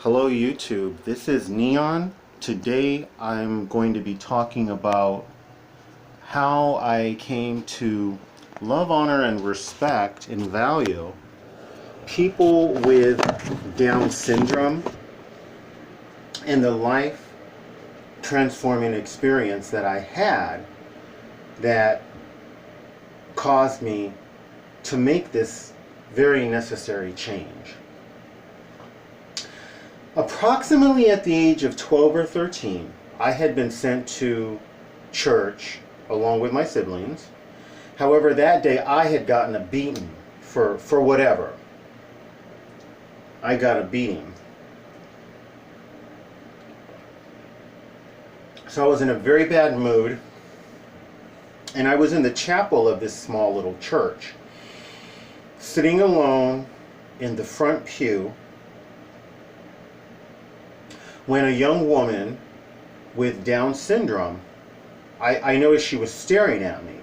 Hello YouTube, this is Neon. Today I'm going to be talking about how I came to love, honor, and respect and value people with Down syndrome and the life transforming experience that I had that caused me to make this very necessary change. Approximately at the age of 12 or 13, I had been sent to church along with my siblings. However, that day I had gotten a beating for whatever. I got a beating. So I was in a very bad mood, and I was in the chapel of this small little church, sitting alone in the front pew, when a young woman with Down syndrome, I noticed she was staring at me.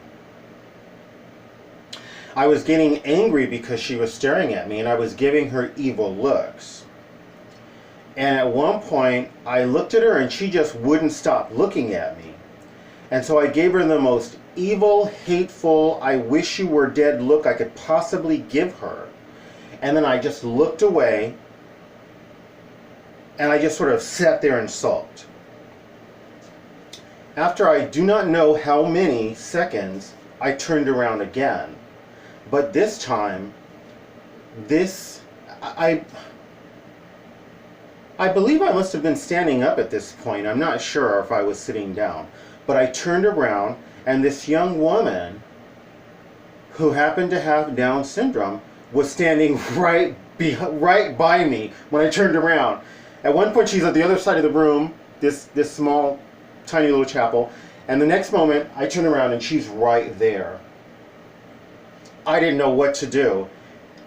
I was getting angry because she was staring at me, and I was giving her evil looks. And at one point, I looked at her and she just wouldn't stop looking at me. And so I gave her the most evil, hateful, I wish you were dead look I could possibly give her. And then I just looked away, and I just sort of sat there and sulked. After I do not know how many seconds, I turned around again. But this time, I believe I must have been standing up at this point. I'm not sure if I was sitting down. But I turned around, and this young woman who happened to have Down syndrome was standing right by me when I turned around. At one point she's at the other side of the room, this small, tiny little chapel, and the next moment I turn around and she's right there. I didn't know what to do.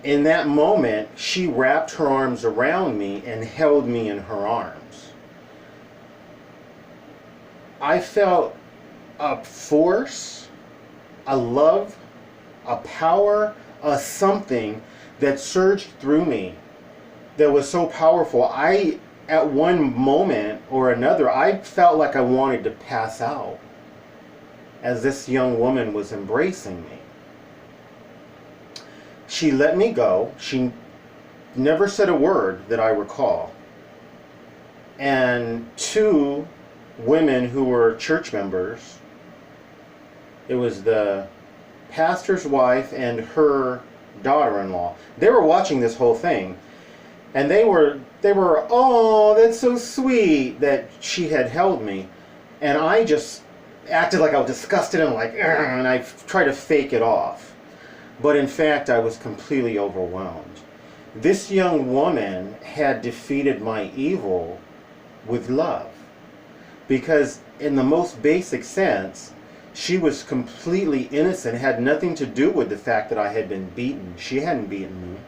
In that moment, she wrapped her arms around me and held me in her arms. I felt a force, a love, a power, a something that surged through me that was so powerful. At one moment or another, I felt like I wanted to pass out as this young woman was embracing me. She let me go. She never said a word that I recall. And two women who were church members, it was the pastor's wife and her daughter-in-law, they were watching this whole thing. And they were, oh, that's so sweet that she had held me. And I just acted like I was disgusted and like, and I tried to fake it off. But in fact, I was completely overwhelmed. This young woman had defeated my evil with love. Because in the most basic sense, she was completely innocent, had nothing to do with the fact that I had been beaten. She hadn't beaten me.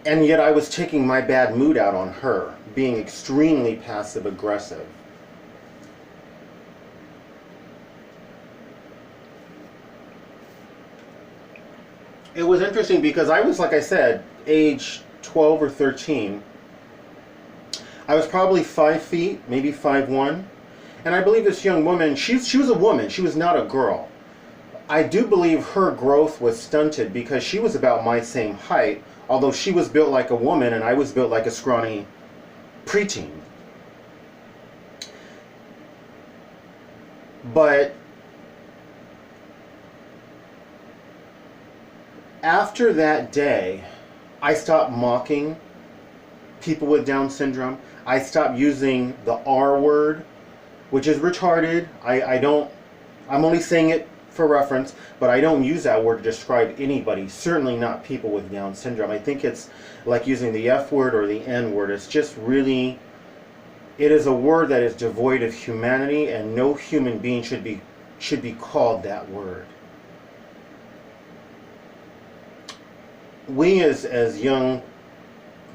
And yet I was taking my bad mood out on her, being extremely passive-aggressive. It was interesting because I was, like I said, age 12 or 13. I was probably 5 feet, maybe 5'1". And I believe this young woman, she was a woman, she was not a girl. I do believe her growth was stunted because she was about my same height, although she was built like a woman and I was built like a scrawny preteen. But after that day, I stopped mocking people with Down syndrome. I stopped using the R word, which is retarded. I'm only saying it for reference, but I don't use that word to describe anybody, certainly not people with Down syndrome. I think it's like using the F word or the N word. It's just really, it is a word that is devoid of humanity, and no human being should be called that word. We as young,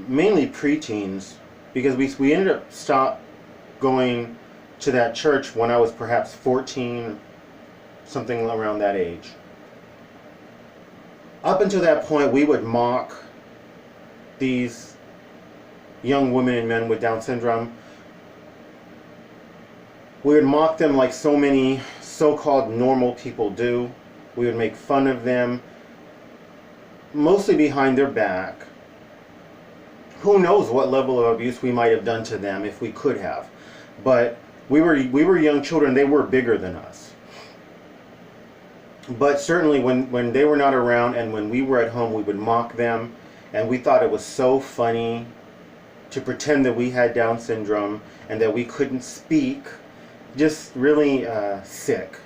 mainly preteens, because we ended up stopped going to that church when I was perhaps 14, something around that age. Up until that point, we would mock these young women and men with Down syndrome. We would mock them like so many so-called normal people do. We would make fun of them, mostly behind their back. Who knows what level of abuse we might have done to them if we could have. But we were young children. They were bigger than us. But certainly when they were not around and when we were at home, we would mock them. And we thought it was so funny to pretend that we had Down syndrome and that we couldn't speak. Just really sick.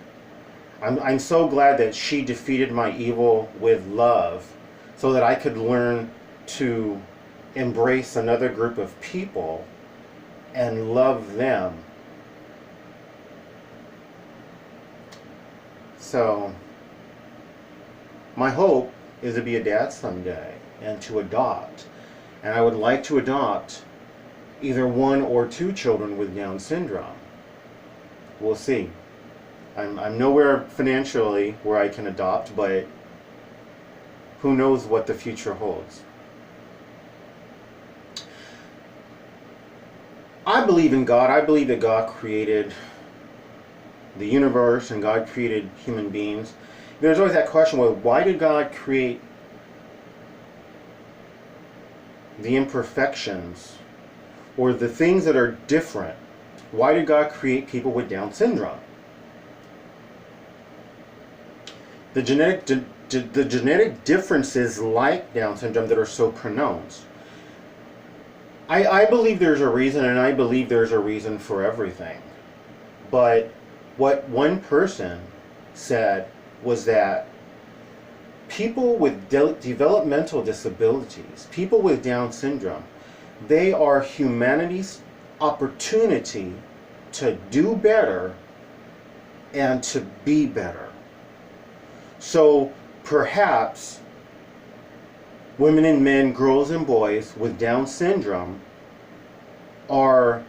I'm so glad that she defeated my evil with love so that I could learn to embrace another group of people and love them. So my hope is to be a dad someday and to adopt. And I would like to adopt either 1 or 2 children with Down syndrome. We'll see. I'm nowhere financially where I can adopt, but who knows what the future holds. I believe in God. I believe that God created the universe and God created human beings. There's always that question, well, why did God create the imperfections or the things that are different? Why did God create people with Down syndrome? The genetic differences like Down syndrome that are so pronounced. I believe there's a reason, and I believe there's a reason for everything. But what one person said was that people with developmental disabilities, people with Down syndrome, they are humanity's opportunity to do better and to be better. So perhaps women and men, girls and boys with Down syndrome are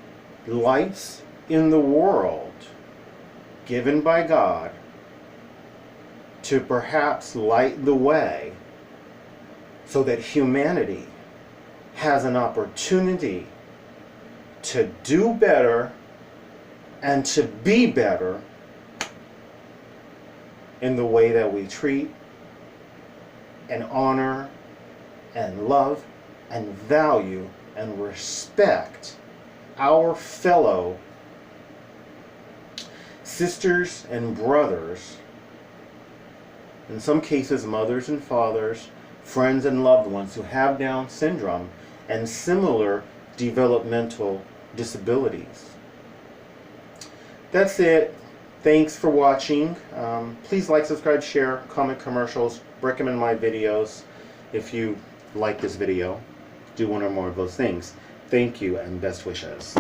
lights in the world given by God to perhaps light the way so that humanity has an opportunity to do better and to be better in the way that we treat and honor and love and value and respect our fellow sisters and brothers, in some cases mothers and fathers, friends and loved ones who have Down syndrome and similar developmental disabilities. That's it. Thanks for watching. Please like, subscribe, share, comment commercials, recommend my videos. If you like this video, do 1 or more of those things. Thank you and best wishes.